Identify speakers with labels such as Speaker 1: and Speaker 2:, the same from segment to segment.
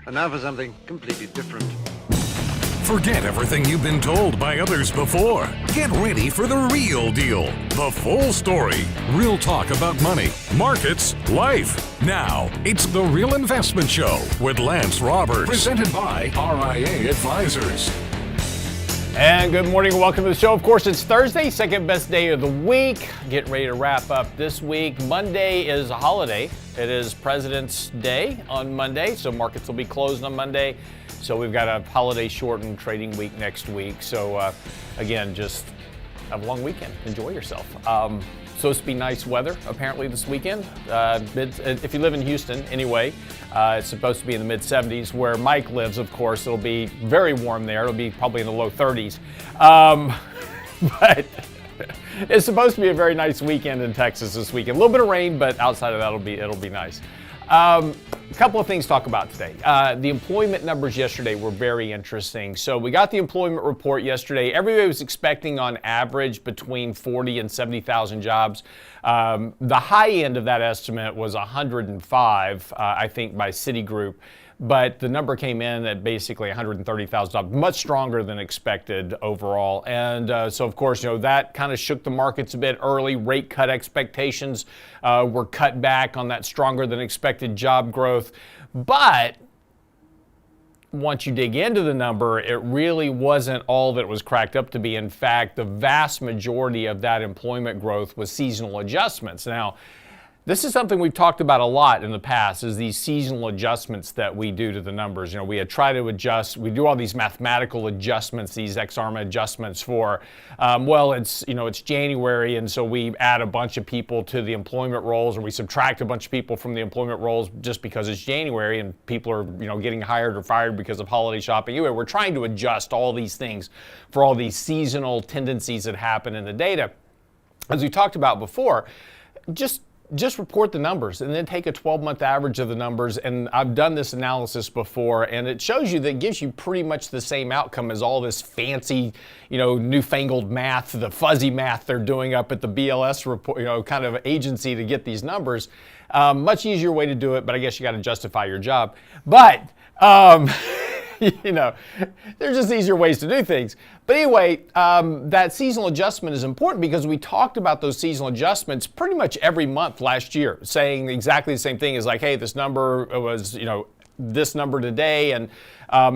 Speaker 1: And now for something completely different.
Speaker 2: Forget everything you've been told by others before. Get ready for the real deal, the full story. Real talk about money, markets, life. Now, it's The Real Investment Show with Lance Roberts. Presented by RIA Advisors.
Speaker 3: And good morning and welcome to the show. Of course, it's Thursday, second best day of the week. Getting ready to wrap up this week. Monday is a holiday. It is President's Day on Monday, so markets will be closed on Monday. So we've got a holiday shortened trading week next week. So again, just have a long weekend. Enjoy yourself. Supposed to be nice weather apparently this weekend. If you live in Houston anyway, it's supposed to be in the mid-70s. Where Mike lives, of course, it'll be very warm there. It'll be probably in the low 30s. But it's supposed to be a very nice weekend in Texas this weekend. A little bit of rain, but outside of that, it'll be nice. A couple of things to talk about today. The employment numbers yesterday were very interesting. So we got the employment report yesterday. Everybody was expecting on average between 40 and 70,000 jobs. The high end of that estimate was 105, I think, by Citigroup. But the number came in at basically 130,000 jobs, much stronger than expected overall. And so, of course, that kind of shook the markets a bit early. Rate cut expectations were cut back on that stronger than expected job growth. But once you dig into the number, it really wasn't all that it was cracked up to be. In fact, the vast majority of that employment growth was seasonal adjustments. Now, this is something we've talked about a lot in the past, is these seasonal adjustments that we do to the numbers. We had tried to adjust, we do all these mathematical adjustments, these ex-arma adjustments for, it's January, and so we add a bunch of people to the employment rolls, or we subtract a bunch of people from the employment rolls just because it's January and people are, getting hired or fired because of holiday shopping. Anyway, we're trying to adjust all these things for all these seasonal tendencies that happen in the data. As we talked about before, just report the numbers and then take a 12-month average of the numbers. And I've done this analysis before, and it shows you that it gives you pretty much the same outcome as all this fancy, newfangled math, the fuzzy math they're doing up at the BLS report, kind of agency to get these numbers. Much easier way to do it, but I guess you got to justify your job. But there's just easier ways to do things. But anyway, that seasonal adjustment is important because we talked about those seasonal adjustments pretty much every month last year, saying exactly the same thing as like, hey, this number was, this number today, and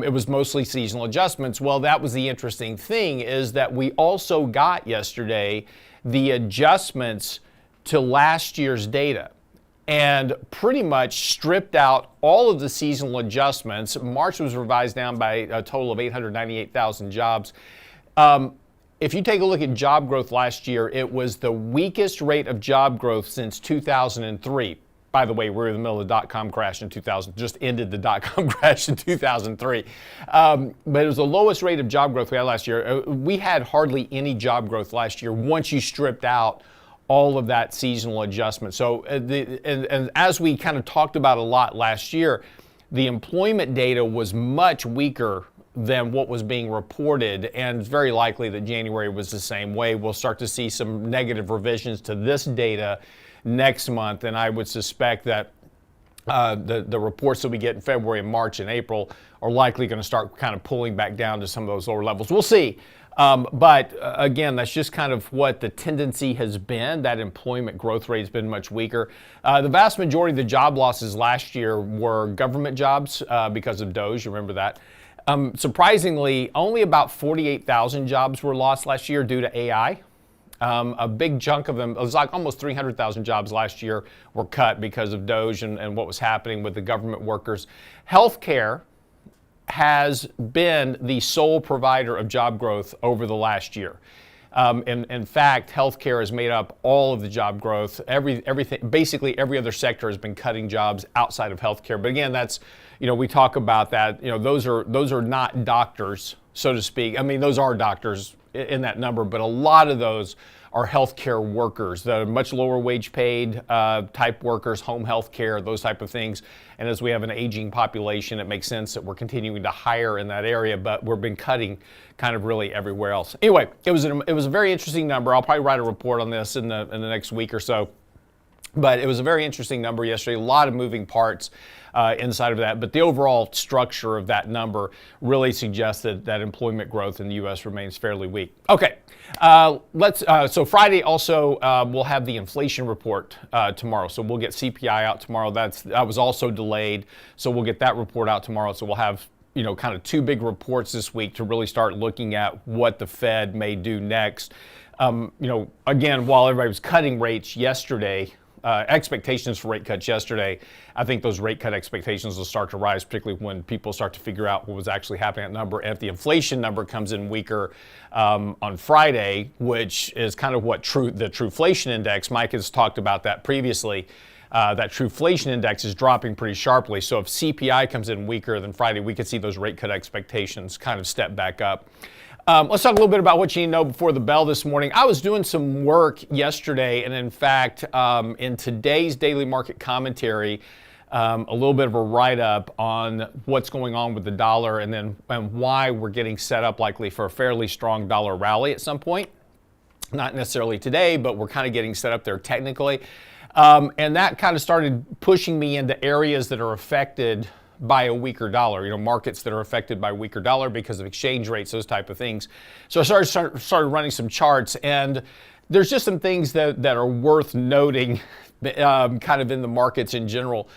Speaker 3: it was mostly seasonal adjustments. Well, that was the interesting thing, is that we also got yesterday the adjustments to last year's data, and pretty much stripped out all of the seasonal adjustments. March was revised down by a total of 898,000 jobs. If you take a look at job growth last year, it was the weakest rate of job growth since 2003. By the way, we're in the middle of the dot-com crash in 2000, just ended the dot-com crash in 2003. But it was the lowest rate of job growth we had last year. We had hardly any job growth last year once you stripped out all of that seasonal adjustment. So, and as we kind of talked about a lot last year, the employment data was much weaker than what was being reported, and it's very likely that January was the same way. We'll start to see some negative revisions to this data next month, and I would suspect that the reports that we get in February and March and April are likely going to start kind of pulling back down to some of those lower levels. We'll see. But again, that's just kind of what the tendency has been. That employment growth rate has been much weaker. The vast majority of the job losses last year were government jobs because of DOGE. You remember that. Surprisingly, only about 48,000 jobs were lost last year due to AI. A big chunk of them, it was like almost 300,000 jobs last year were cut because of DOGE and what was happening with the government workers. Healthcare has been the sole provider of job growth over the last year. In fact, healthcare has made up all of the job growth. Everything, basically every other sector has been cutting jobs outside of healthcare. But again, that's, we talk about that. Those are not doctors, so to speak. I mean, those are doctors in that number, but a lot of those are healthcare workers, the much lower wage paid type workers, home health care, those type of things. And as we have an aging population, it makes sense that we're continuing to hire in that area, but we've been cutting kind of really everywhere else. Anyway, it was a very interesting number. I'll probably write a report on this in the next week or so. But it was a very interesting number yesterday, a lot of moving parts inside of that. But the overall structure of that number really suggests that employment growth in the U.S. remains fairly weak. Okay, so Friday also we'll have the inflation report tomorrow. So we'll get CPI out tomorrow. That was also delayed. So we'll get that report out tomorrow. So we'll have kind of two big reports this week to really start looking at what the Fed may do next. Again, while everybody was cutting rates yesterday, expectations for rate cuts yesterday, I think those rate cut expectations will start to rise, particularly when people start to figure out what was actually happening at that number. And if the inflation number comes in weaker on Friday, which is kind of what the Truflation index, Mike has talked about that previously, that Truflation index is dropping pretty sharply. So if CPI comes in weaker than Friday, we could see those rate cut expectations kind of step back up. Let's talk a little bit about what you need to know before the bell this morning. I was doing some work yesterday, and in fact, in today's daily market commentary, a little bit of a write-up on what's going on with the dollar and why we're getting set up likely for a fairly strong dollar rally at some point. Not necessarily today, but we're kind of getting set up there technically. And that kind of started pushing me into areas that are affected by a weaker dollar, markets that are affected by a weaker dollar because of exchange rates, those type of things. So I started running some charts, and there's just some things that are worth noting kind of in the markets in general,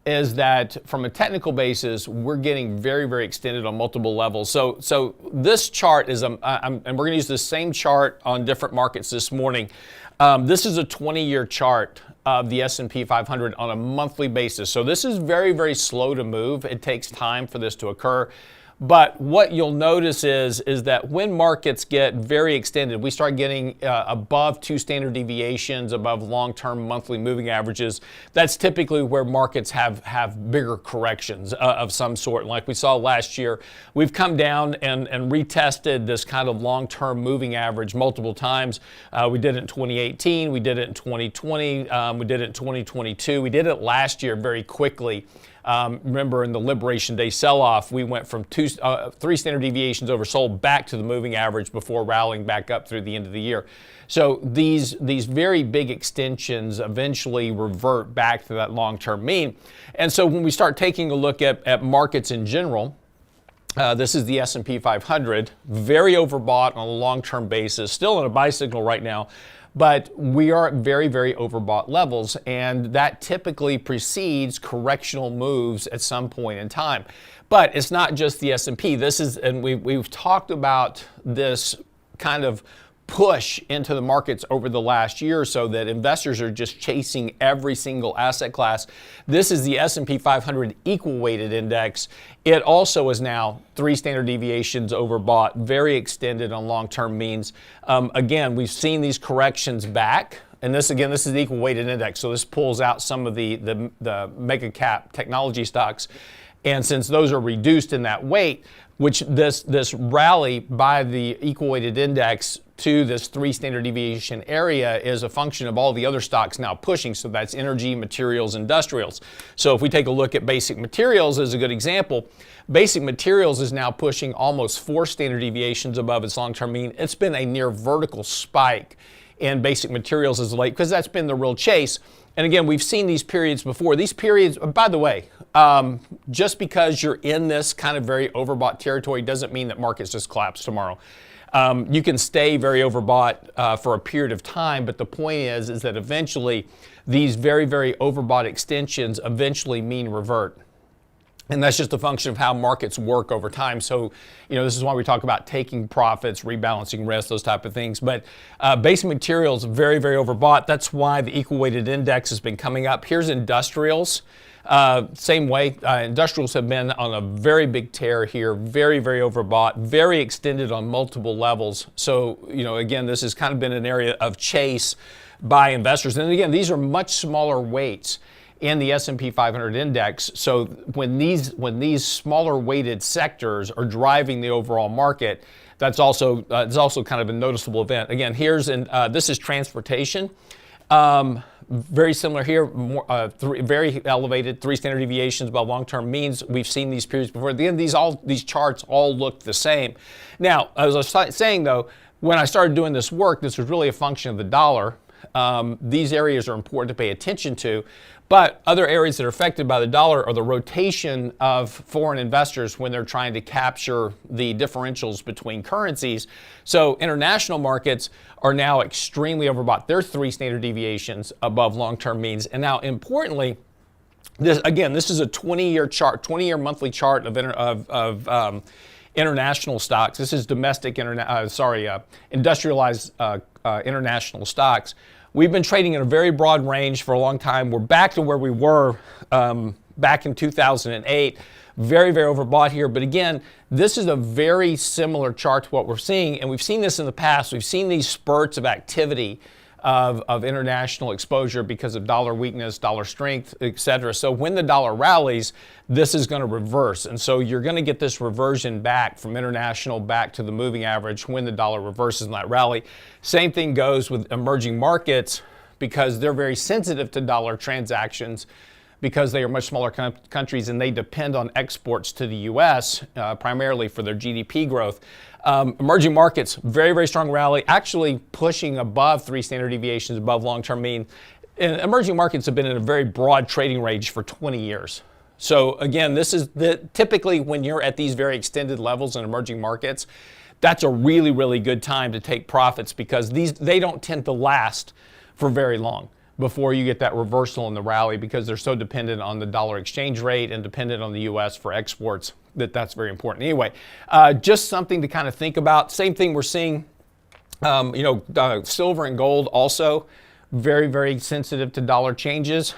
Speaker 3: is that from a technical basis, we're getting very, very extended on multiple levels. So this chart is, and we're going to use the same chart on different markets this morning. This is a 20-year chart of the S&P 500 on a monthly basis. So this is very, very slow to move. It takes time for this to occur. But what you'll notice is that when markets get very extended, we start getting above 2 standard deviations, above long-term monthly moving averages. That's typically where markets have bigger corrections of some sort. Like we saw last year, we've come down and retested this kind of long-term moving average multiple times. We did it in 2018, we did it in 2020, we did it in 2022. We did it last year very quickly. Remember, in the Liberation Day sell-off, we went from 3 standard deviations oversold back to the moving average before rallying back up through the end of the year. So these very big extensions eventually revert back to that long-term mean. And so when we start taking a look at markets in general, this is the S&P 500, very overbought on a long-term basis, still in a buy signal right now. But we are at very, very overbought levels, and that typically precedes correctional moves at some point in time. But it's not just the S&P. We've talked about this kind of push into the markets over the last year or so that investors are just chasing every single asset class. This is the S&P 500 equal weighted index. It also is now 3 standard deviations overbought, very extended on long-term means. Again, we've seen these corrections back. And this is the equal weighted index. So this pulls out some of the mega cap technology stocks. And since those are reduced in that weight, which this rally by the equal weighted index to this 3 standard deviation area is a function of all the other stocks now pushing. So that's energy, materials, industrials. So if we take a look at basic materials as a good example, basic materials is now pushing almost 4 standard deviations above its long-term mean. It's been a near vertical spike in basic materials as of late because that's been the real chase. And again, we've seen these periods before. These periods, by the way, just because you're in this kind of very overbought territory doesn't mean that markets just collapse tomorrow. You can stay very overbought for a period of time, but the point is that eventually these very, very overbought extensions eventually mean revert. And that's just a function of how markets work over time. So, this is why we talk about taking profits, rebalancing risk, those type of things. But basic materials, very, very overbought. That's why the equal weighted index has been coming up. Here's industrials. Same way, industrials have been on a very big tear here, very, very overbought, very extended on multiple levels. So, again, this has kind of been an area of chase by investors. And again, these are much smaller weights in the S&P 500 index. So when these smaller weighted sectors are driving the overall market, it's also kind of a noticeable event. Again, this is transportation. Very similar here, very elevated, 3 standard deviations above long-term means. We've seen these periods before. At the end, these charts all look the same. Now, as I was saying though, when I started doing this work, this was really a function of the dollar. these areas are important to pay attention to. But other areas that are affected by the dollar are the rotation of foreign investors when they're trying to capture the differentials between currencies. So international markets are now extremely overbought. They're 3 standard deviations above long-term means. And now, importantly, this is a 20-year chart, 20-year monthly chart of international stocks. This is domestic, industrialized international stocks. We've been trading in a very broad range for a long time. We're back to where we were back in 2008. Very, very overbought here. But again, this is a very similar chart to what we're seeing. And we've seen this in the past. We've seen these spurts of activity of international exposure because of dollar weakness, dollar strength, et cetera. So when the dollar rallies, this is going to reverse. And so you're going to get this reversion back from international back to the moving average when the dollar reverses in that rally. Same thing goes with emerging markets because they're very sensitive to dollar transactions because they are much smaller countries and they depend on exports to the U.S. Primarily for their GDP growth. Emerging markets, very, very strong rally, actually pushing above 3 standard deviations above long-term mean. And emerging markets have been in a very broad trading range for 20 years. So again, this is typically when you're at these very extended levels in emerging markets, that's a really, really good time to take profits because they don't tend to last for very long before you get that reversal in the rally because they're so dependent on the dollar exchange rate and dependent on the U.S. for exports that's very important. Anyway, just something to kind of think about. Same thing we're seeing, silver and gold also very, very sensitive to dollar changes.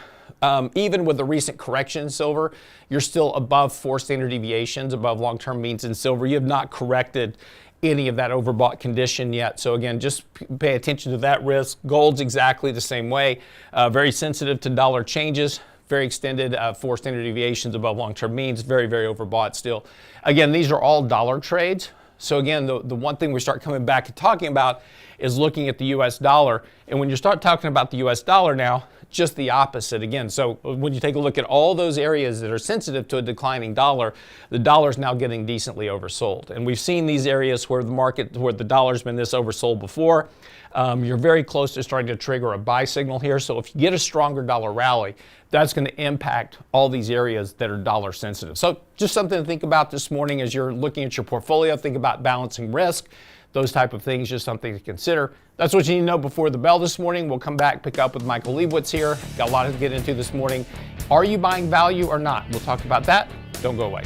Speaker 3: Even with the recent correction in silver, you're still above 4 standard deviations above long-term means in silver. You have not corrected any of that overbought condition yet. So again, just pay attention to that risk. Gold's exactly the same way. Very sensitive to dollar changes. Very extended, 4 standard deviations above long-term means. Very, very overbought still. Again, these are all dollar trades. So again, the one thing we start coming back and talking about is looking at the U.S. dollar. And when you start talking about the U.S. dollar now, just the opposite again. So when you take a look at all those areas that are sensitive to a declining dollar, the dollar's now getting decently oversold. And we've seen these areas where the dollar's been this oversold before. You're very close to starting to trigger a buy signal here. So if you get a stronger dollar rally, that's going to impact all these areas that are dollar sensitive. So just something to think about this morning as you're looking at your portfolio. Think about balancing risk, those type of things, just something to consider. That's what you need to know before the bell this morning. We'll come back, pick up with Michael Lebowitz here. Got a lot to get into this morning. Are you buying value or not? We'll talk about that. Don't go away.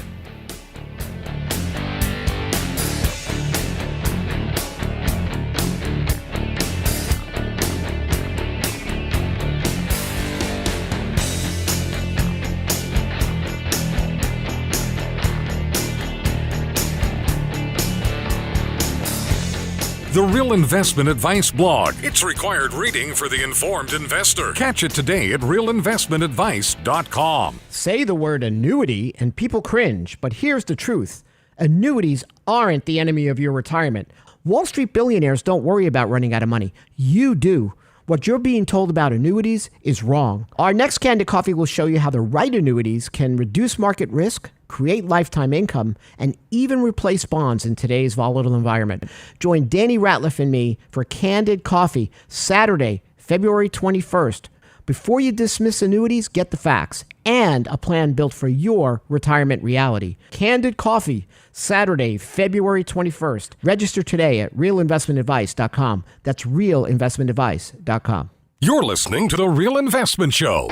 Speaker 2: The Real Investment Advice blog. It's required reading for the informed investor. Catch it today at realinvestmentadvice.com.
Speaker 4: Say the word annuity and people cringe, but here's the truth. Annuities aren't the enemy of your retirement. Wall Street billionaires don't worry about running out of money. You do. What you're being told about annuities is wrong. Our next Candid Coffee will show you how the right annuities can reduce market risk, create lifetime income, and even replace bonds in today's volatile environment. Join Danny Ratliff and me for Candid Coffee, Saturday, February 21st. Before you dismiss annuities, get the facts and a plan built for your retirement reality. Candid Coffee, Saturday, February 21st. Register today at realinvestmentadvice.com. That's realinvestmentadvice.com.
Speaker 2: You're listening to The Real Investment Show.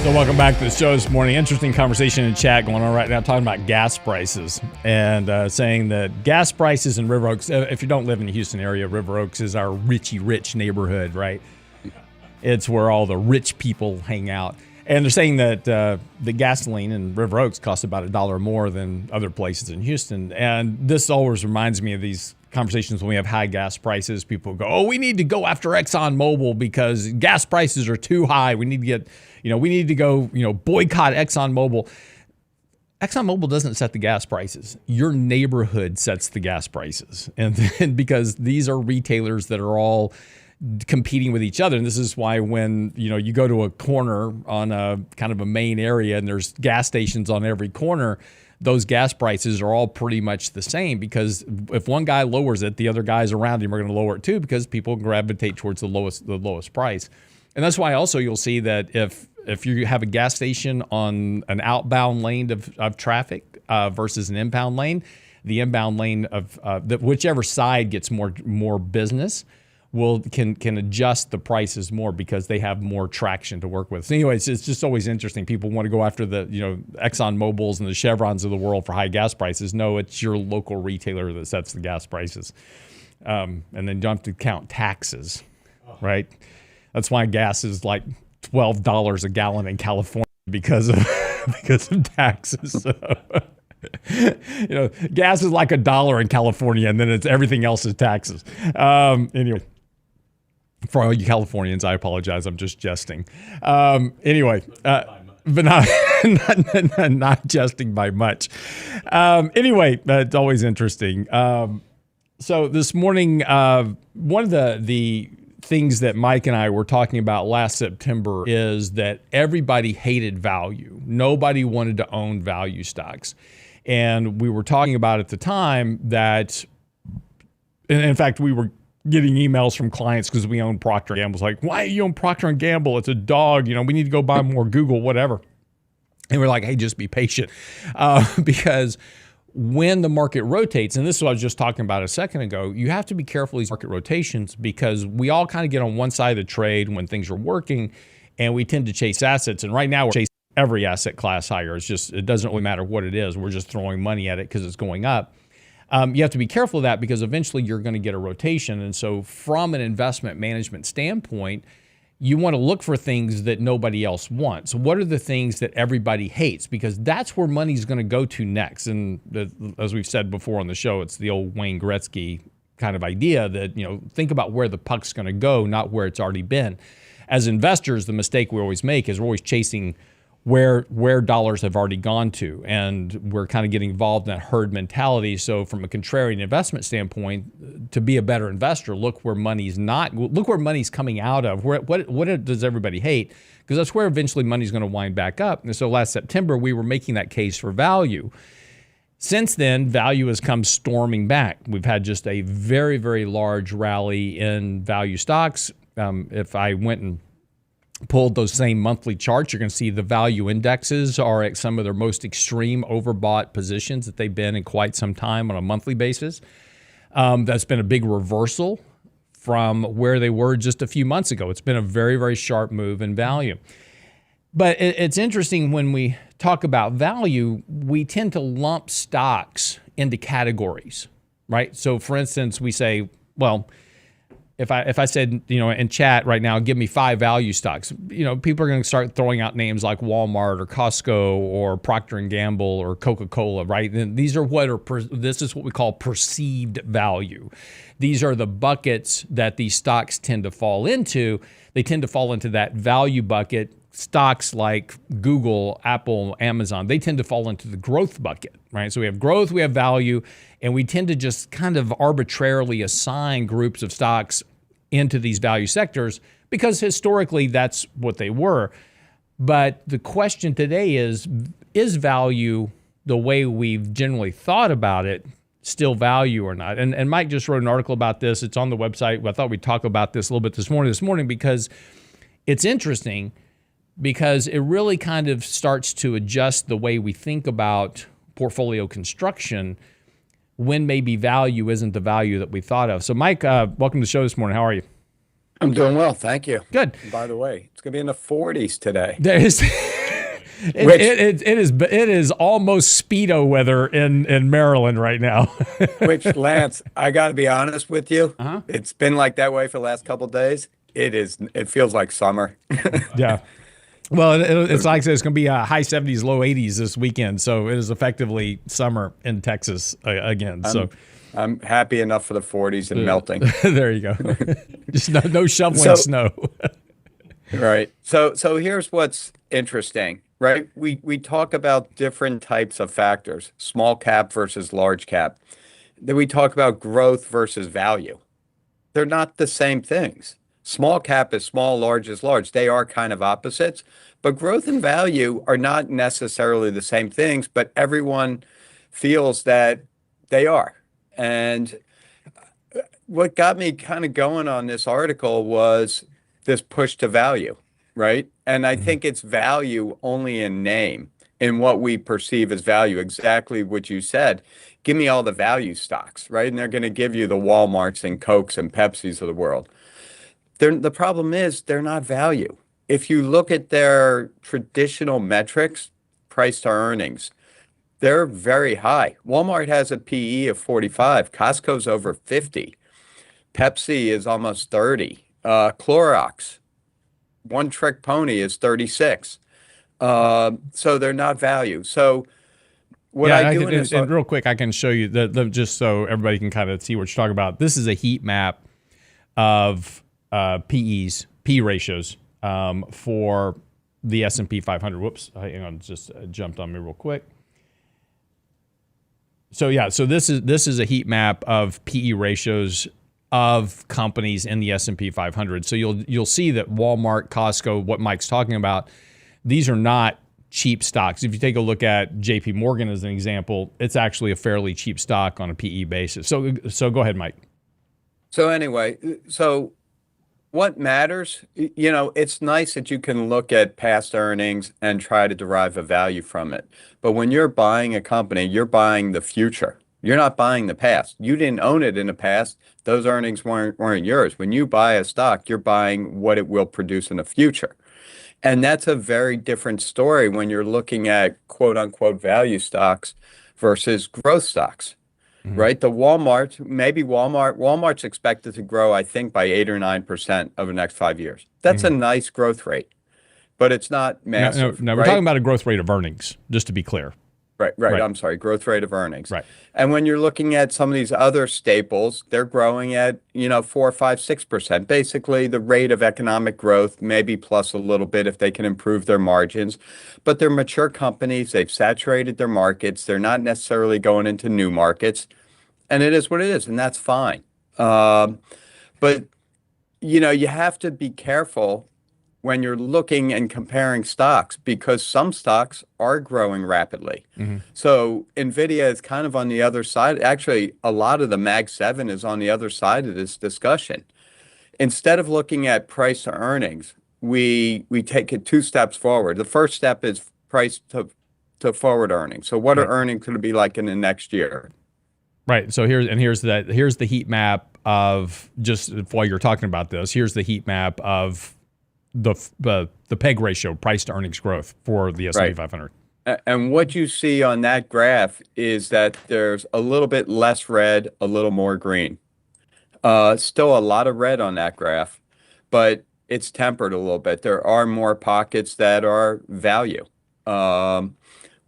Speaker 5: So welcome back to the show this morning. Interesting conversation in chat going on right now, talking about gas prices and saying that gas prices in River Oaks, if you don't live in the Houston area, River Oaks is our rich neighborhood, right? It's where all the rich people hang out. And they're saying that the gasoline in River Oaks costs about $1 more than other places in Houston. And this always reminds me of these conversations when we have high gas prices. People go, oh, we need to go after ExxonMobil because gas prices are too high. We need to get, we need to go, boycott ExxonMobil. ExxonMobil doesn't set the gas prices. Your neighborhood sets the gas prices. And then because these are retailers that are all, competing with each other. And this is why when, you go to a corner on a kind of a main area and there's gas stations on every corner, those gas prices are all pretty much the same, because if one guy lowers it, the other guys around him are going to lower it too, because people gravitate towards the lowest price. And that's why also you'll see that if you have a gas station on an outbound lane of traffic versus an inbound lane, the inbound lane of whichever side gets more business can adjust the prices more, because they have more traction to work with. So anyways, it's just always interesting. People want to go after the Exxon Mobils and the Chevrons of the world for high gas prices. No, it's your local retailer that sets the gas prices, and then you don't have to count taxes, right? That's why gas is like $12 a gallon in California, because of taxes. So, gas is like $1 in California, and then everything else is taxes. Anyway, for all you Californians, I apologize. I'm just jesting. Anyway, but not jesting by much. Anyway, it's always interesting. So this morning, one of the things that Mike and I were talking about last September is that everybody hated value. Nobody wanted to own value stocks. And we were talking about at the time that, in fact, we were getting emails from clients because we own Procter & Gamble's like, why you own Procter & Gamble? It's a dog. We need to go buy more Google, whatever. And we're like, hey, just be patient. Because when the market rotates, and this is what I was just talking about a second ago, you have to be careful of these market rotations, because we all kind of get on one side of the trade when things are working, and we tend to chase assets. And right now we're chasing every asset class higher. It doesn't really matter what it is. We're just throwing money at it because it's going up. You have to be careful of that, because eventually you're going to get a rotation. And so from an investment management standpoint, you want to look for things that nobody else wants. What are the things that everybody hates? Because that's where money's going to go to next. And as we've said before on the show, it's the old Wayne Gretzky kind of idea that, think about where the puck's going to go, not where it's already been. As investors, the mistake we always make is we're always chasing where dollars have already gone to, and we're kind of getting involved in that herd mentality. So from a contrarian investment standpoint, to be a better investor, look where money's coming out of. What does everybody hate? Because that's where eventually money's going to wind back up. And so last September, we were making that case for value. Since then, value has come storming back. We've had just a very, very large rally in value stocks. If I went and pulled those same monthly charts, you're going to see the value indexes are at some of their most extreme overbought positions that they've been in quite some time on a monthly basis. That's been a big reversal from where they were just a few months ago. It's been a very, very sharp move in value. But it's interesting, when we talk about value, we tend to lump stocks into categories, right? So for instance, we say, well, if I said, in chat right now, give me 5 value stocks, people are going to start throwing out names like Walmart or Costco or Procter & Gamble or Coca-Cola, right? And these are this is what we call perceived value. These are the buckets that these stocks tend to fall into. They tend to fall into that value bucket. Stocks like Google, Apple, Amazon, they tend to fall into the growth bucket, right? So we have growth, we have value, and we tend to just kind of arbitrarily assign groups of stocks into these value sectors because historically that's what they were. But the question today is value, the way we've generally thought about it, still value or not? And Mike just wrote an article about this. It's on the website. I thought we'd talk about this a little bit this morning because it's interesting, because it really kind of starts to adjust the way we think about portfolio construction when maybe value isn't the value that we thought of. So Mike, welcome to the show this morning. How are you?
Speaker 6: I'm doing well, thank you.
Speaker 5: Good.
Speaker 6: And by the way, it's going to be in the 40s today.
Speaker 5: There is. It is almost Speedo weather in Maryland right now.
Speaker 6: Which, Lance, I got to be honest with you. It's been like that way for the last couple of days. It feels like summer.
Speaker 5: Yeah. Well, it's like I said, it's going to be high 70s, low 80s this weekend. So it is effectively summer in Texas again.
Speaker 6: I'm happy enough for the 40s and melting.
Speaker 5: There you go. Just no shoveling snow.
Speaker 6: Right. So here's what's interesting, right? We talk about different types of factors, small cap versus large cap. Then we talk about growth versus value. They're not the same things. Small cap is small, large is large. They are kind of opposites, but growth and value are not necessarily the same things, but everyone feels that they are. And what got me kind of going on this article was this push to value, right? And I think it's value only in name, in what we perceive as value, exactly what you said. Give me all the value stocks, right? And they're going to give you the Walmarts and Cokes and Pepsis of the world. The problem is they're not value. If you look at their traditional metrics, price to earnings, they're very high. Walmart has a PE of 45. Costco's over 50. Pepsi is almost 30. Clorox, one trick pony, is 36. So they're not value. So what I do
Speaker 5: and real quick, I can show you just so everybody can kind of see what you're talking about. This is a heat map of PEs, P ratios for the S&P 500. Whoops, hang on, just jumped on me real quick. So yeah, so this is a heat map of PE ratios of companies in the S&P 500. So you'll see that Walmart, Costco, what Mike's talking about, these are not cheap stocks. If you take a look at JP Morgan as an example, it's actually a fairly cheap stock on a PE basis. So go ahead, Mike.
Speaker 6: So anyway, so what matters, it's nice that you can look at past earnings and try to derive a value from it. But when you're buying a company, you're buying the future. You're not buying the past. You didn't own it in the past. Those earnings weren't yours. When you buy a stock, you're buying what it will produce in the future. And that's a very different story when you're looking at quote unquote value stocks versus growth stocks, right? Walmart's expected to grow, I think, by 8 or 9% over the next 5 years. That's a nice growth rate, but it's not massive.
Speaker 5: No, we're talking about a growth rate of earnings, just to be clear.
Speaker 6: Right. I'm sorry, growth rate of earnings.
Speaker 5: Right.
Speaker 6: And when you're looking at some of these other staples, they're growing at, 4, 5, 6%. Basically, the rate of economic growth, maybe plus a little bit if they can improve their margins. But they're mature companies. They've saturated their markets. They're not necessarily going into new markets. And it is what it is, and that's fine. But, you have to be careful when you're looking and comparing stocks, because some stocks are growing rapidly. So NVIDIA is kind of on the other side. Actually, a lot of the Mag 7 is on the other side of this discussion. Instead of looking at price to earnings, we take it 2 steps forward. The first step is price to forward earnings. So what are earnings going to be like in the next year?
Speaker 5: Right. So here's the heat map of, just while you're talking about this, here's the heat map of the PEG ratio, price to earnings growth for the S&P 500.
Speaker 6: And what you see on that graph is that there's a little bit less red, a little more green. Still a lot of red on that graph, but it's tempered a little bit. There are more pockets that are value. Walmart,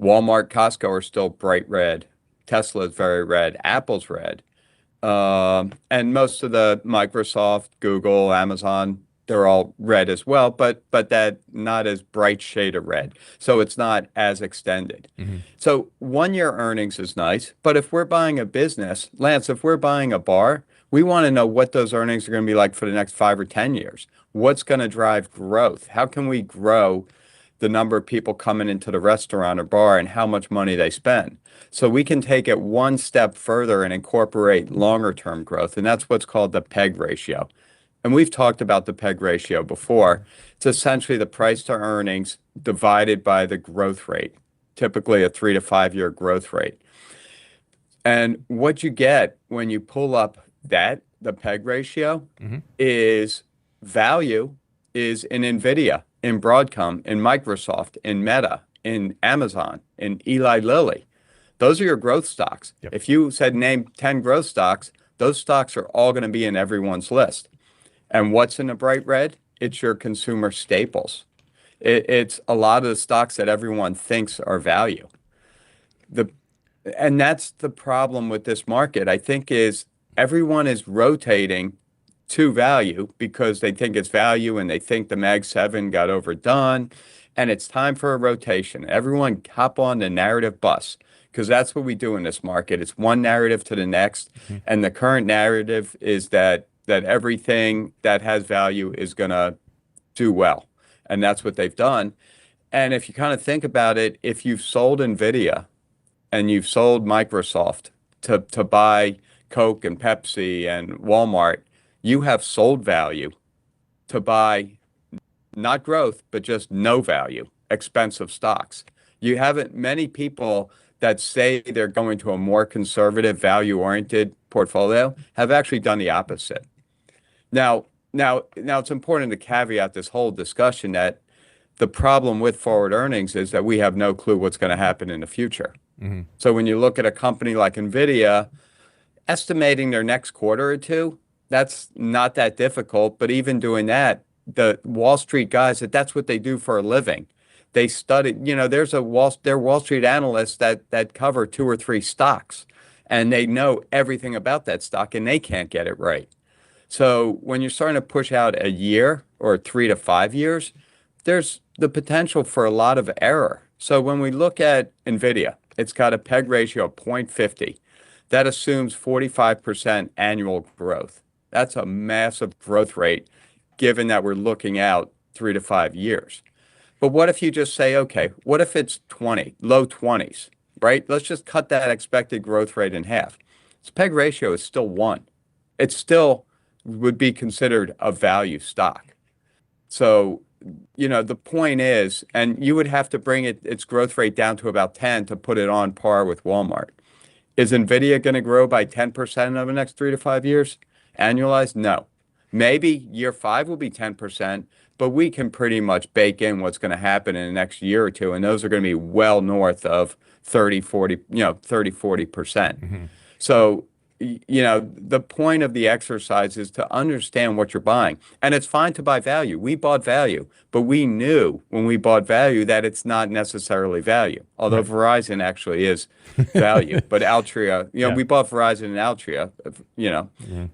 Speaker 6: Costco are still bright red. Tesla is very red. Apple's red. And most of the Microsoft, Google, Amazon, they're all red as well, but that not as bright shade of red. So it's not as extended. So 1 year earnings is nice, but if we're buying a business, Lance, if we're buying a bar, we want to know what those earnings are going to be like for the next 5 or 10 years. What's going to drive growth? How can we grow the number of people coming into the restaurant or bar and how much money they spend? So we can take it one step further and incorporate longer term growth. And that's what's called the PEG ratio. And we've talked about the PEG ratio before. It's essentially the price to earnings divided by the growth rate, typically a 3 to 5 year growth rate. And what you get when you pull up the PEG ratio is value is in NVIDIA, in Broadcom, in Microsoft, in Meta, in Amazon, in Eli Lilly. Those are your growth stocks.
Speaker 5: Yep.
Speaker 6: If you said name 10 growth stocks, those stocks are all going to be in everyone's list. And what's in the bright red? It's your consumer staples. It's a lot of the stocks that everyone thinks are value. And that's the problem with this market, I think, is everyone is rotating to value because they think it's value and they think the Mag 7 got overdone. And it's time for a rotation. Everyone hop on the narrative bus, because that's what we do in this market. It's one narrative to the next. And the current narrative is that that everything that has value is going to do well. And that's what they've done. And if you kind of think about it, if you've sold Nvidia and you've sold Microsoft to buy Coke and Pepsi and Walmart, you have sold value to buy not growth, but just no value, expensive stocks. You haven't many people that say they're going to a more conservative, value-oriented portfolio have actually done the opposite. Now, it's important to caveat this whole discussion that the problem with forward earnings is that we have no clue what's going to happen in the future. Mm-hmm. So when you look at a company like Nvidia, estimating their next quarter or two, that's not that difficult. But even doing that, the Wall Street guys, that's what they do for a living. They study, there's there are Wall Street analysts that cover 2 or 3 stocks, and they know everything about that stock, and they can't get it right. So when you're starting to push out a year or 3 to 5 years, there's the potential for a lot of error. So when we look at Nvidia, it's got a PEG ratio of 0.50. That assumes 45% annual growth. That's a massive growth rate, given that we're looking out 3 to 5 years. But what if you just say, okay, what if it's 20, low 20s, right? Let's just cut that expected growth rate in half. Its PEG ratio is still 1. It still would be considered a value stock. So, the point is, and you would have to bring its growth rate down to about 10 to put it on par with Walmart. Is Nvidia going to grow by 10% over the next 3 to 5 years? Annualized? No. Maybe year 5 will be 10%, but we can pretty much bake in what's going to happen in the next year or two, and those are going to be well north of 30, 40%. Mm-hmm. So, the point of the exercise is to understand what you're buying. And it's fine to buy value. We bought value, but we knew when we bought value that it's not necessarily value, although Verizon actually is value. But Altria, we bought Verizon and Altria,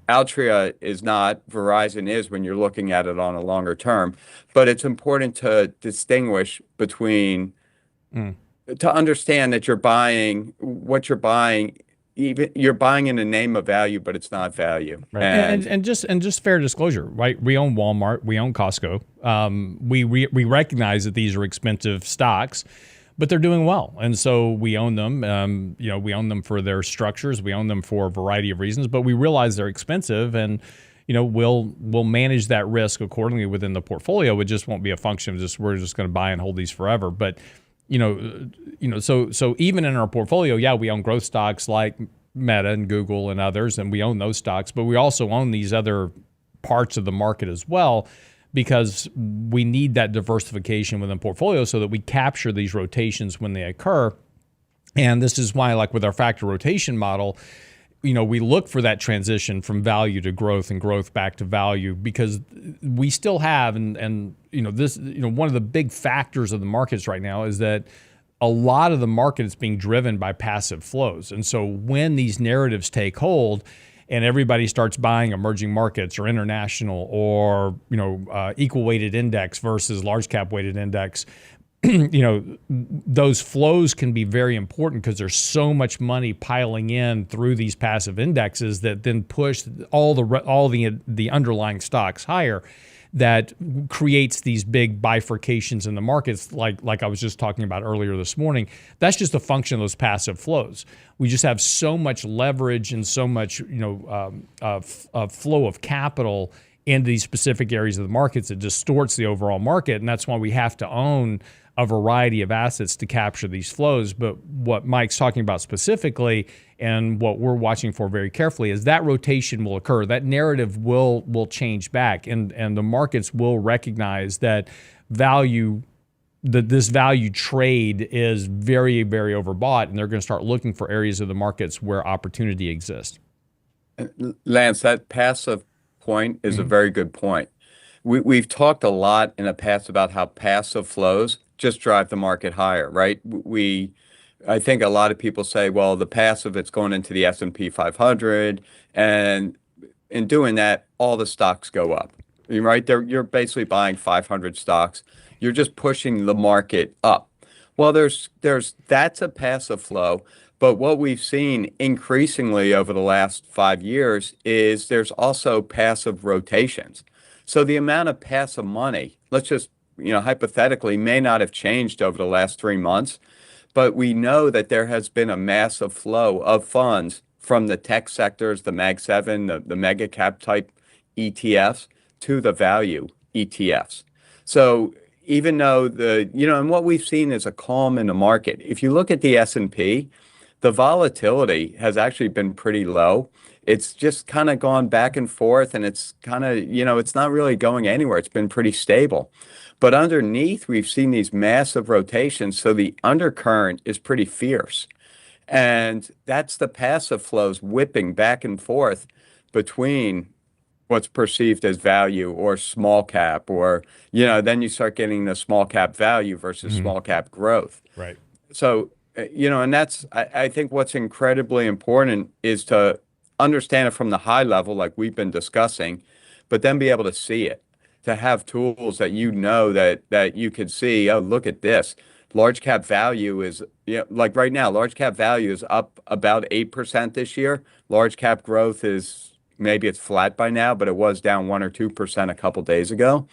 Speaker 6: Altria is not, Verizon is when you're looking at it on a longer term. But it's important to distinguish between, to understand that you're buying what you're buying. Even you're buying in the name of value, but it's not value.
Speaker 5: Right. And just fair disclosure, right? We own Walmart, we own Costco. We recognize that these are expensive stocks, but they're doing well, and so we own them. We own them for their structures. We own them for a variety of reasons, but we realize they're expensive, and we'll manage that risk accordingly within the portfolio. It just won't be a function of we're just going to buy and hold these forever, but. So even in our portfolio, we own growth stocks like Meta and Google and others, and we own those stocks, but we also own these other parts of the market as well, because we need that diversification within portfolio so that we capture these rotations when they occur. And this is why, like with our factor rotation model, we look for that transition from value to growth and growth back to value, because we still have, one of the big factors of the markets right now is that a lot of the market is being driven by passive flows. And so when these narratives take hold and everybody starts buying emerging markets or international or, equal weighted index versus large cap weighted index, those flows can be very important because there's so much money piling in through these passive indexes that then push all the underlying stocks higher. That creates these big bifurcations in the markets, like I was just talking about earlier this morning. That's just a function of those passive flows. We just have so much leverage and so much flow of capital into these specific areas of the markets that distorts the overall market, and that's why we have to own a variety of assets to capture these flows. But what Mike's talking about specifically, and what we're watching for very carefully, is that rotation will occur. That narrative will change back, and the markets will recognize that this value trade is very, very overbought, and they're going to start looking for areas of the markets where opportunity exists.
Speaker 6: Lance, that passive point is a very good point. We've talked a lot in the past about how passive flows just drive the market higher, right? I think a lot of people say, well, the passive, it's going into the S&P 500, and in doing that, all the stocks go up, right? You're basically buying 500 stocks. You're just pushing the market up. Well, that's a passive flow, But what we've seen increasingly over the last 5 years is there's also passive rotations. So the amount of passive money, let's just, hypothetically, may not have changed over the last 3 months, but we know that there has been a massive flow of funds from the tech sectors, the Mag 7, the mega cap type ETFs to the value ETFs. So even though and what we've seen is a calm in the market. If you look at the S&P, the volatility has actually been pretty low. It's just kind of gone back and forth, and it's kind of, it's not really going anywhere. It's been pretty stable. But underneath, we've seen these massive rotations, so the undercurrent is pretty fierce. And that's the passive flows whipping back and forth between what's perceived as value or small cap, or, then you start getting the small cap value versus small cap growth.
Speaker 5: Right.
Speaker 6: So, and that's, I think what's incredibly important is to understand it from the high level, like we've been discussing, but then be able to see it, to have tools that that you could see, oh, look at this. Large cap value is, like right now, large cap value is up about 8% this year. Large cap growth is, maybe it's flat by now, but it was down 1 or 2% a couple days ago.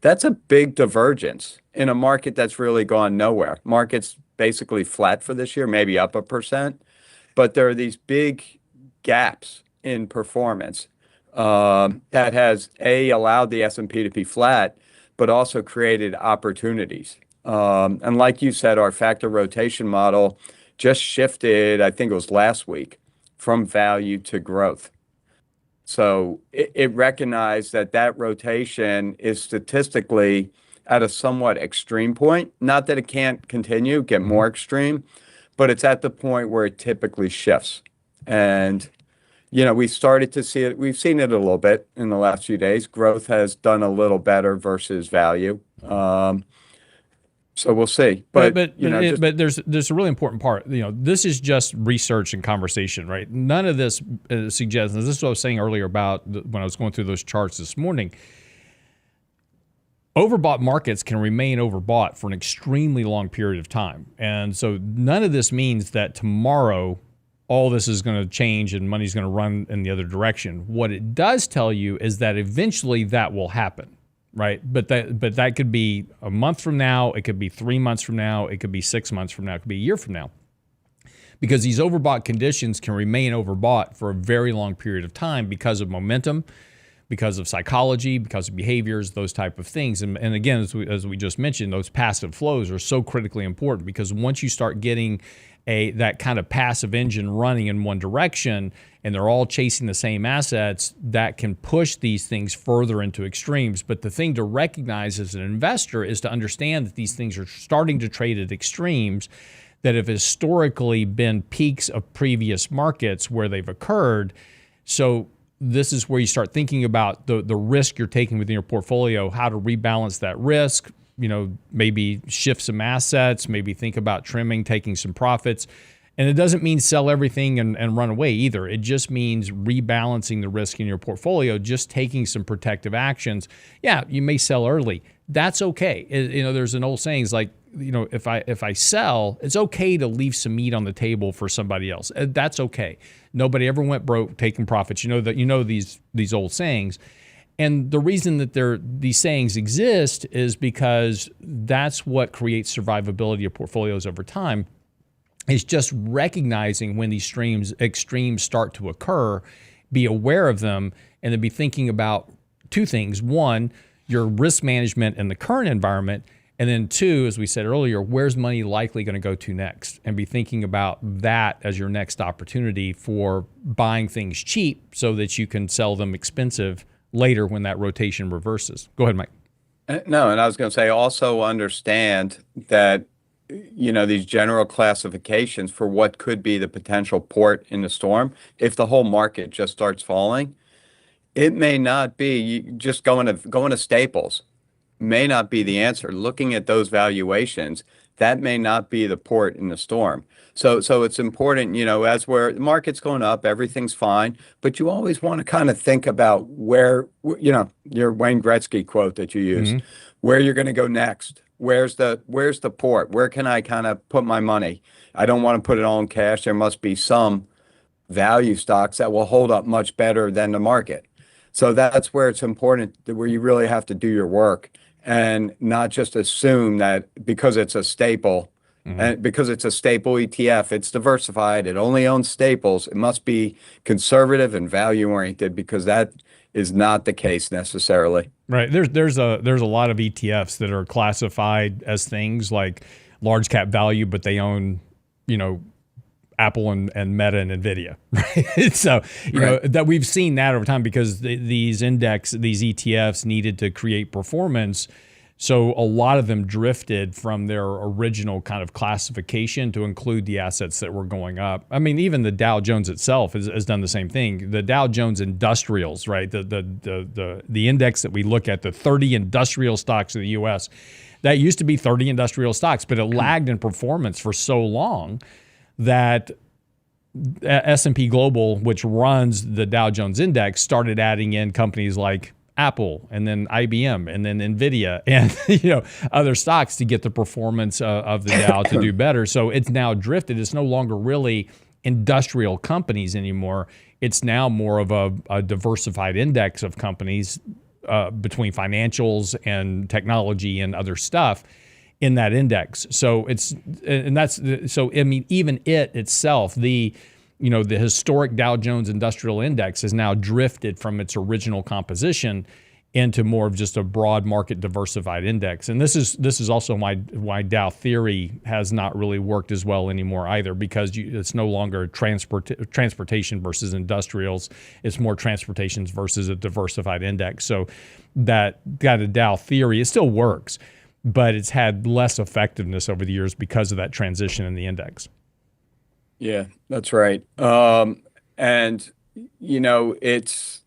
Speaker 6: That's a big divergence in a market that's really gone nowhere. Market's basically flat for this year, maybe up 1%, but there are these big gaps in performance that has allowed the S&P to be flat, but also created opportunities. And like you said, our factor rotation model just shifted, I think it was last week, from value to growth. So it recognized that rotation is statistically at a somewhat extreme point. Not that it can't continue, get more extreme, but it's at the point where it typically shifts. And, we started to see it. We've seen it a little bit in the last few days. Growth has done a little better versus value. So we'll see. But
Speaker 5: there's a really important part. This is just research and conversation, right? None of this suggests, and this is what I was saying earlier about when I was going through those charts this morning. Overbought markets can remain overbought for an extremely long period of time. And so none of this means that tomorrow all this is going to change and money's going to run in the other direction. What it does tell you is that eventually that will happen. Right. But that could be a month from now. It could be 3 months from now. It could be 6 months from now. It could be a year from now. Because these overbought conditions can remain overbought for a very long period of time because of momentum, because of psychology, because of behaviors, those type of things. And again, as we just mentioned, those passive flows are so critically important, because once you start getting that kind of passive engine running in one direction, and they're all chasing the same assets, that can push these things further into extremes. But the thing to recognize as an investor is to understand that these things are starting to trade at extremes that have historically been peaks of previous markets where they've occurred. So this is where you start thinking about the risk you're taking within your portfolio, how to rebalance that risk, maybe shift some assets, maybe think about trimming, taking some profits. And it doesn't mean sell everything and run away either. It just means rebalancing the risk in your portfolio, just taking some protective actions. Yeah, you may sell early. That's okay. There's an old saying, it's like, if I sell, it's okay to leave some meat on the table for somebody else. That's okay. Nobody ever went broke taking profits. These old sayings. And the reason that these sayings exist is because that's what creates survivability of portfolios over time. It's just recognizing when these extremes start to occur, be aware of them, and then be thinking about two things. One, your risk management in the current environment. And then two, as we said earlier, where's money likely going to go to next? And be thinking about that as your next opportunity for buying things cheap so that you can sell them expensive later when that rotation reverses. Go ahead, Mike.
Speaker 6: No, and I was going to say, also understand that, these general classifications for what could be the potential port in the storm. If the whole market just starts falling, it may not be just going to Staples may not be the answer. Looking at those valuations, that may not be the port in the storm. So it's important, as where the market's going up, everything's fine, but you always want to kind of think about where, your Wayne Gretzky quote that you use, where you're going to go next. where's the port? Where can I kind of put my money? I don't want to put it all in cash. There must be some value stocks that will hold up much better than the market. So that's where it's important, where you really have to do your work and not just assume that because it's a staple, and because it's a staple ETF, it's diversified, it only owns staples, it must be conservative and value oriented, because that is not the case necessarily.
Speaker 5: Right. There's a lot of ETFs that are classified as things like large cap value, but they own, Apple and Meta and Nvidia, right? So, you know, that we've seen that over time because these ETFs needed to create performance. So a lot of them drifted from their original kind of classification to include the assets that were going up. I mean, even the Dow Jones itself has done the same thing. The Dow Jones Industrials, right? The index that we look at, the 30 industrial stocks of the U.S., that used to be 30 industrial stocks, but it lagged in performance for so long that S&P Global, which runs the Dow Jones Index, started adding in companies like Apple and then IBM and then Nvidia and other stocks to get the performance of the Dow to do better. So it's now drifted. It's no longer really industrial companies anymore. It's now more of a diversified index of companies between financials and technology and other stuff in that index. So even it itself, the historic Dow Jones Industrial Index has now drifted from its original composition into more of just a broad market diversified index. And this is also why Dow theory has not really worked as well anymore either, because it's no longer transportation versus industrials. It's more transportations versus a diversified index. So that kind of Dow theory, it still works, but it's had less effectiveness over the years because of that transition in the index.
Speaker 6: Yeah, that's right. And it's.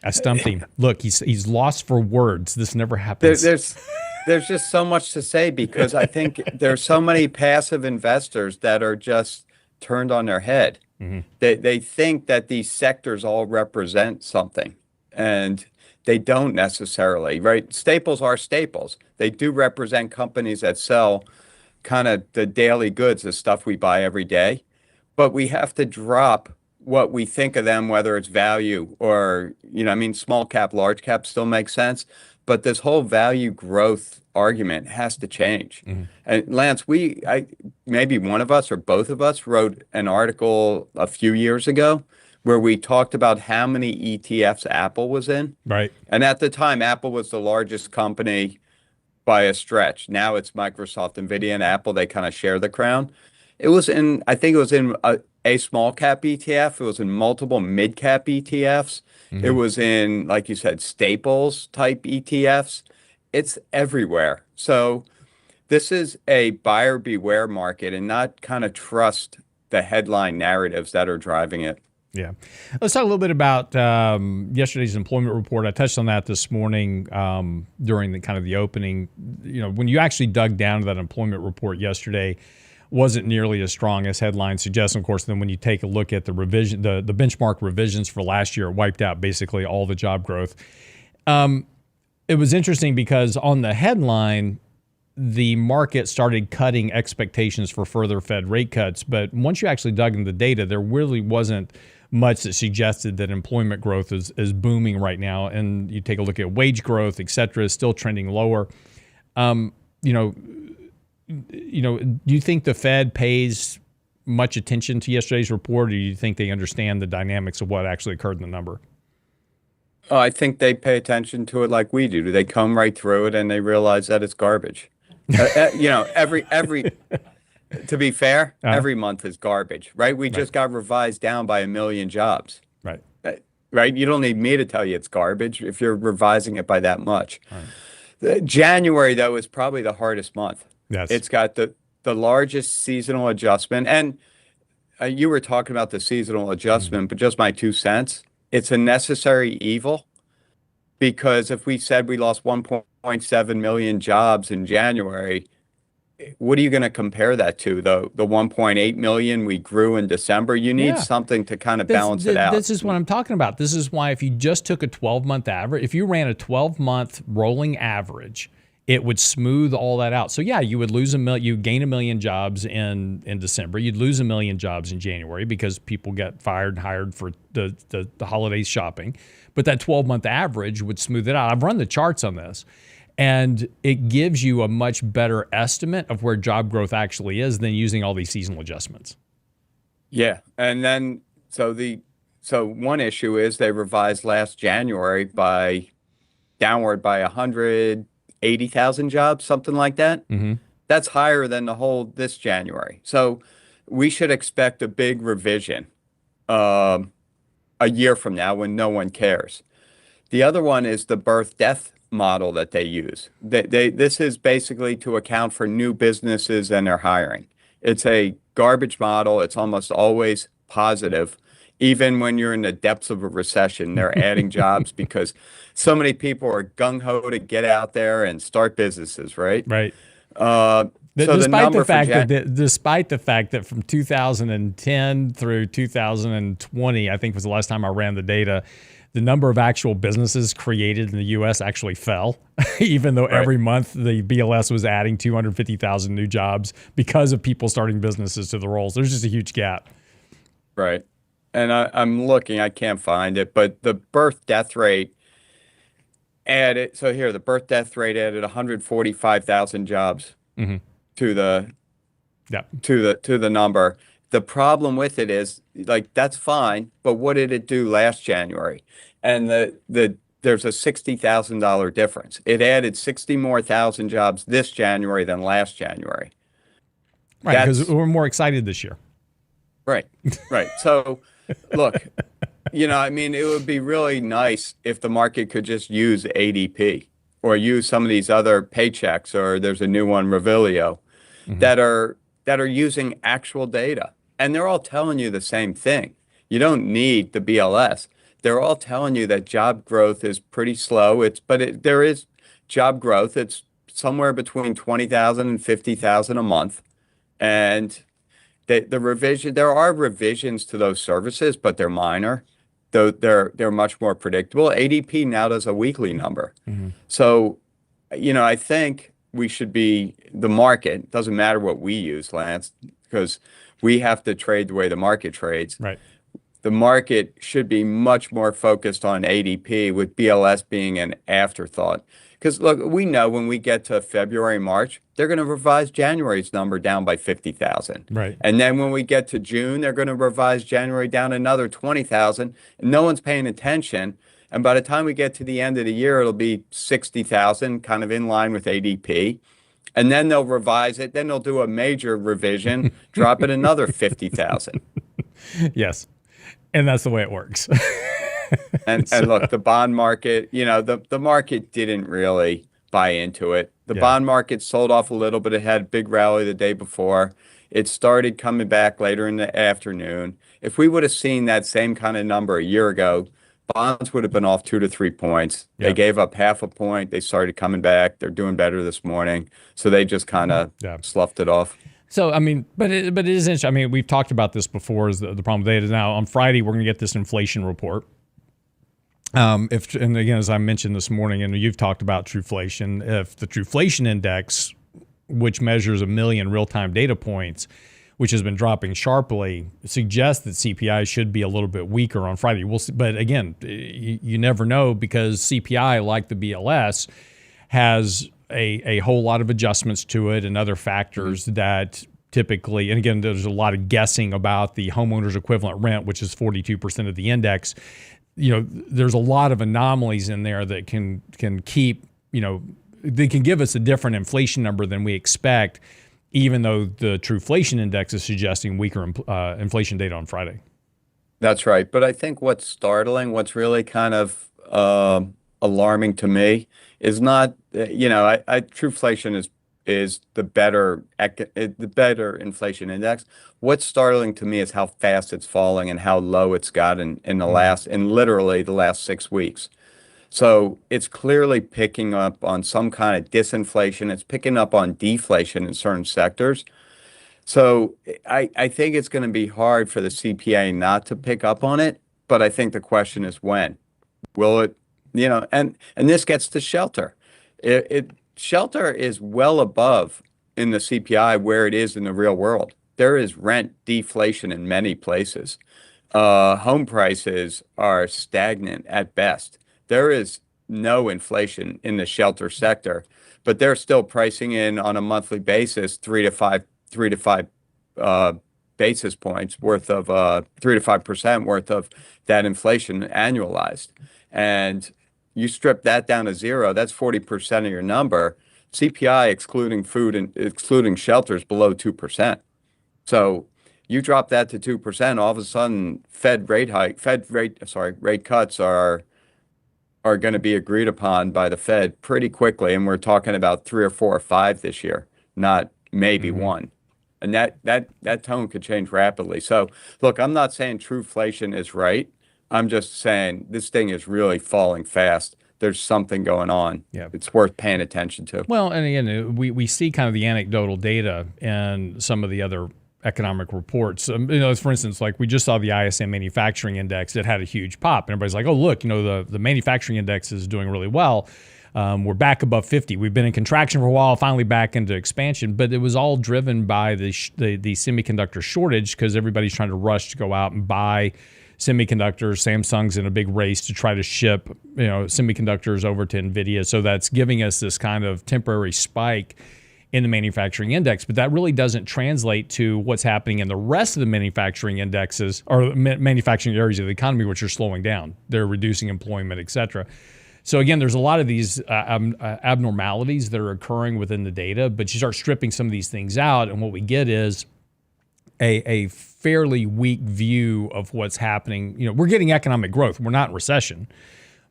Speaker 5: I stumped him. Look, he's lost for words. This never happens.
Speaker 6: There's just so much to say, because I think there's so many passive investors that are just turned on their head. Mm-hmm. They think that these sectors all represent something, and they don't necessarily, right? Staples are staples. They do represent companies that sell kind of the daily goods, the stuff we buy every day. But we have to drop what we think of them, whether it's value or, small cap, large cap still makes sense. But this whole value growth argument has to change. Mm-hmm. And Lance, maybe one of us or both of us wrote an article a few years ago where we talked about how many ETFs Apple was in. Right. And at the time, Apple was the largest company by a stretch. Now it's Microsoft, Nvidia, and Apple. They kind of share the crown. I think it was in a small cap ETF. It was in multiple mid cap ETFs. Mm-hmm. It was in, like you said, staples type ETFs. It's everywhere. So this is a buyer beware market, and not kind of trust the headline narratives that are driving it.
Speaker 5: Yeah. Let's talk a little bit about yesterday's employment report. I touched on that this morning during the opening. When you actually dug down to that employment report yesterday, wasn't nearly as strong as headlines suggest. Of course, then when you take a look at the revision, the benchmark revisions for last year, it wiped out basically all the job growth. It was interesting because on the headline, the market started cutting expectations for further Fed rate cuts. But once you actually dug into the data, there really wasn't much that suggested that employment growth is booming right now. And you take a look at wage growth, et cetera, is still trending lower. Do you think the Fed pays much attention to yesterday's report, or do you think they understand the dynamics of what actually occurred in the number?
Speaker 6: Oh, I think they pay attention to it like we do. They come right through it and they realize that it's garbage. Every to be fair, every month is garbage, right? We just got revised down by 1 million jobs. Right. Right. You don't need me to tell you it's garbage if you're revising it by that much. Right. January, though, is probably the hardest month. Yes. It's got the largest seasonal adjustment. And you were talking about the seasonal adjustment, but just my 2 cents, it's a necessary evil, because if we said we lost 1.7 million jobs in January, what are you going to compare that to? The 1.8 million we grew in December? You need
Speaker 5: Yeah.
Speaker 6: something to kind of balance it out.
Speaker 5: This is what I'm talking about. This is why if you just took a 12-month average, if you ran a 12-month rolling average, it would smooth all that out. So yeah, you would lose you gain 1 million jobs in December. You'd lose 1 million jobs in January because people get fired and hired for the holidays shopping. But that 12-month average would smooth it out. I've run the charts on this. And it gives you a much better estimate of where job growth actually is than using all these seasonal adjustments.
Speaker 6: Yeah. And then, so one issue is they revised last January downward by 180,000 jobs, something like that.
Speaker 5: Mm-hmm.
Speaker 6: That's higher than the whole this January. So we should expect a big revision a year from now when no one cares. The other one is the birth death model that they use. This is basically to account for new businesses and their hiring. It's a garbage model. It's almost always positive. Even when you're in the depths of a recession, they're adding jobs because so many people are gung-ho to get out there and start businesses, right?
Speaker 5: Right.
Speaker 6: So
Speaker 5: despite the fact that from 2010 through 2020, I think was the last time I ran the data, the number of actual businesses created in the U.S. actually fell, even though every month the BLS was adding 250,000 new jobs because of people starting businesses to the rolls. There's just a huge gap.
Speaker 6: Right. And I'm looking, I can't find it, but the birth death rate added, so here, the birth death rate added 145,000 jobs to the number. The problem with it is, like, that's fine, but what did it do last January? And there's a $60,000 difference. It added 60 more thousand jobs this January than last January.
Speaker 5: Right, because we're more excited this year.
Speaker 6: Right. So, look, I mean, it would be really nice if the market could just use ADP or use some of these other paychecks, or there's a new one, Revilio, that are using actual data. And they're all telling you the same thing. You don't need the BLS. They're all telling you that job growth is pretty slow. There is job growth. It's somewhere between 20,000 and 50,000 a month. And there are revisions to those services, but they're minor. Though they're much more predictable. ADP now does a weekly number. So, I think we should be the market. Doesn't matter what we use, Lance, because we have to trade the way the market trades.
Speaker 5: Right.
Speaker 6: The market should be much more focused on ADP, with BLS being an afterthought. Because look, we know when we get to February, March, they're going to revise January's number down by 50,000.
Speaker 5: Right.
Speaker 6: And then when we get to June, they're going to revise January down another 20,000. And no one's paying attention. And by the time we get to the end of the year, it'll be 60,000, kind of in line with ADP. And then they'll revise it. Then they'll do a major revision, drop it another 50,000.
Speaker 5: Yes. And that's the way it works.
Speaker 6: And look, the bond market, the market didn't really buy into it. The bond market sold off a little bit. It had a big rally the day before. It started coming back later in the afternoon. If we would have seen that same kind of number a year ago, bonds would have been off 2 to 3 points. They gave up half a point. They started coming back. They're doing better this morning. So they just kind of sloughed it off.
Speaker 5: So, I mean, but it is interesting. I mean, we've talked about this before. Is the problem with data now? On Friday, we're going to get this inflation report. And again, as I mentioned this morning, and you've talked about Truflation, if the Truflation index, which measures 1 million real-time data points, which has been dropping sharply, suggests that CPI should be a little bit weaker on Friday. We'll see, but again, you never know, because CPI, like the BLS, has a whole lot of adjustments to it and other factors that typically, and again, there's a lot of guessing about the homeowner's equivalent rent, which is 42% of the index. There's a lot of anomalies in there that can keep, they can give us a different inflation number than we expect, even though the Truflation index is suggesting weaker inflation data on Friday.
Speaker 6: That's right. But I think what's startling, what's really kind of alarming to me is not, Truflation is the better inflation index. What's startling to me is how fast it's falling and how low it's gotten in literally the last 6 weeks. So it's clearly picking up on some kind of disinflation. It's picking up on deflation in certain sectors. So I think it's going to be hard for the CPI not to pick up on it, but I think the question is when. Will it, and this gets to shelter. Shelter is well above in the CPI where it is in the real world. There is rent deflation in many places. Home prices are stagnant at best. There is no inflation in the shelter sector, but they're still pricing in on a monthly basis 3 to 5 basis points worth of 3 to 5% worth of that inflation annualized. And you strip that down to zero, that's 40% of your number. CPI excluding food and excluding shelters below 2%. So you drop that to 2%, all of a sudden rate cuts are going to be agreed upon by the Fed pretty quickly, and we're talking about 3 or 4 or 5 this year, not maybe one. And that tone could change rapidly. So look, I'm not saying truflation is right. I'm just saying this thing is really falling fast. There's something going on.
Speaker 5: Yeah.
Speaker 6: It's worth paying attention to.
Speaker 5: Well, and again, we see kind of the anecdotal data and some of the other economic reports. For instance, like we just saw the ISM manufacturing index that had a huge pop. And everybody's like, oh, look, the manufacturing index is doing really well. We're back above 50. We've been in contraction for a while, finally back into expansion. But it was all driven by the semiconductor shortage because everybody's trying to rush to go out and buy semiconductors. Samsung's in a big race to try to ship semiconductors over to NVIDIA. So that's giving us this kind of temporary spike in the manufacturing index, but that really doesn't translate to what's happening in the rest of the manufacturing indexes or manufacturing areas of the economy, which are slowing down. They're reducing employment, et cetera. So again, there's a lot of these abnormalities that are occurring within the data, but you start stripping some of these things out, and what we get is a fairly weak view of what's happening. We're getting economic growth. We're not in recession,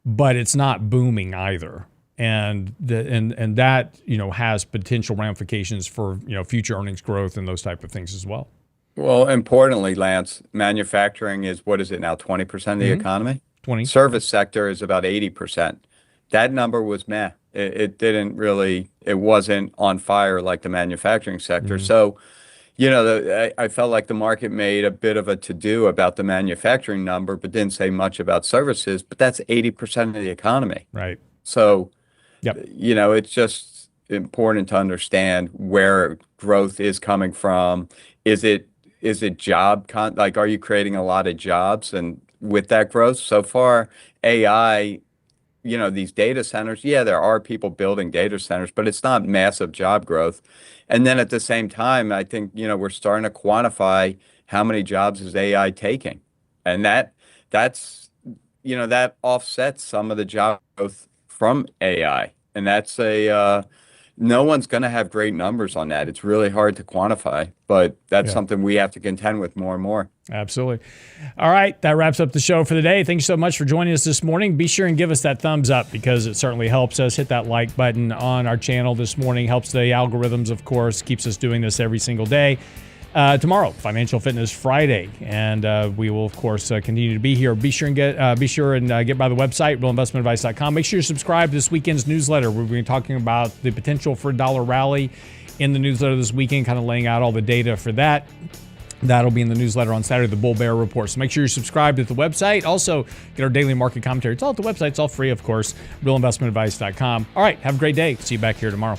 Speaker 5: but it's not booming either. And that has potential ramifications for future earnings growth and those type of things as well.
Speaker 6: Well, importantly, Lance, manufacturing is, what is it now, 20% of the economy?
Speaker 5: 20.
Speaker 6: Service sector is about 80%. That number was meh. It wasn't on fire like the manufacturing sector. So, I felt like the market made a bit of a to-do about the manufacturing number, but didn't say much about services. But that's 80% of the economy.
Speaker 5: Right.
Speaker 6: So,
Speaker 5: yep.
Speaker 6: It's just important to understand where growth is coming from. Is it are you creating a lot of jobs? And with that growth so far, AI, these data centers, there are people building data centers, but it's not massive job growth. And then at the same time, I think, we're starting to quantify how many jobs is AI taking. And that's that offsets some of the job growth from AI. And that's no one's going to have great numbers on that. It's really hard to quantify, but that's something we have to contend with more and more.
Speaker 5: Absolutely. All right. That wraps up the show for the day. Thank you so much for joining us this morning. Be sure and give us that thumbs up because it certainly helps us. Hit that like button on our channel this morning. Helps the algorithms, of course, keeps us doing this every single day. Tomorrow, Financial Fitness Friday, and we will, of course, continue to be here. Be sure and get by the website, realinvestmentadvice.com. Make sure you subscribe to this weekend's newsletter. We're going to be talking about the potential for a dollar rally in the newsletter this weekend, kind of laying out all the data for that. That'll be in the newsletter on Saturday, the Bull Bear Report. So make sure you're subscribed at the website. Also, get our daily market commentary. It's all at the website. It's all free, of course, realinvestmentadvice.com. All right, have a great day. See you back here tomorrow.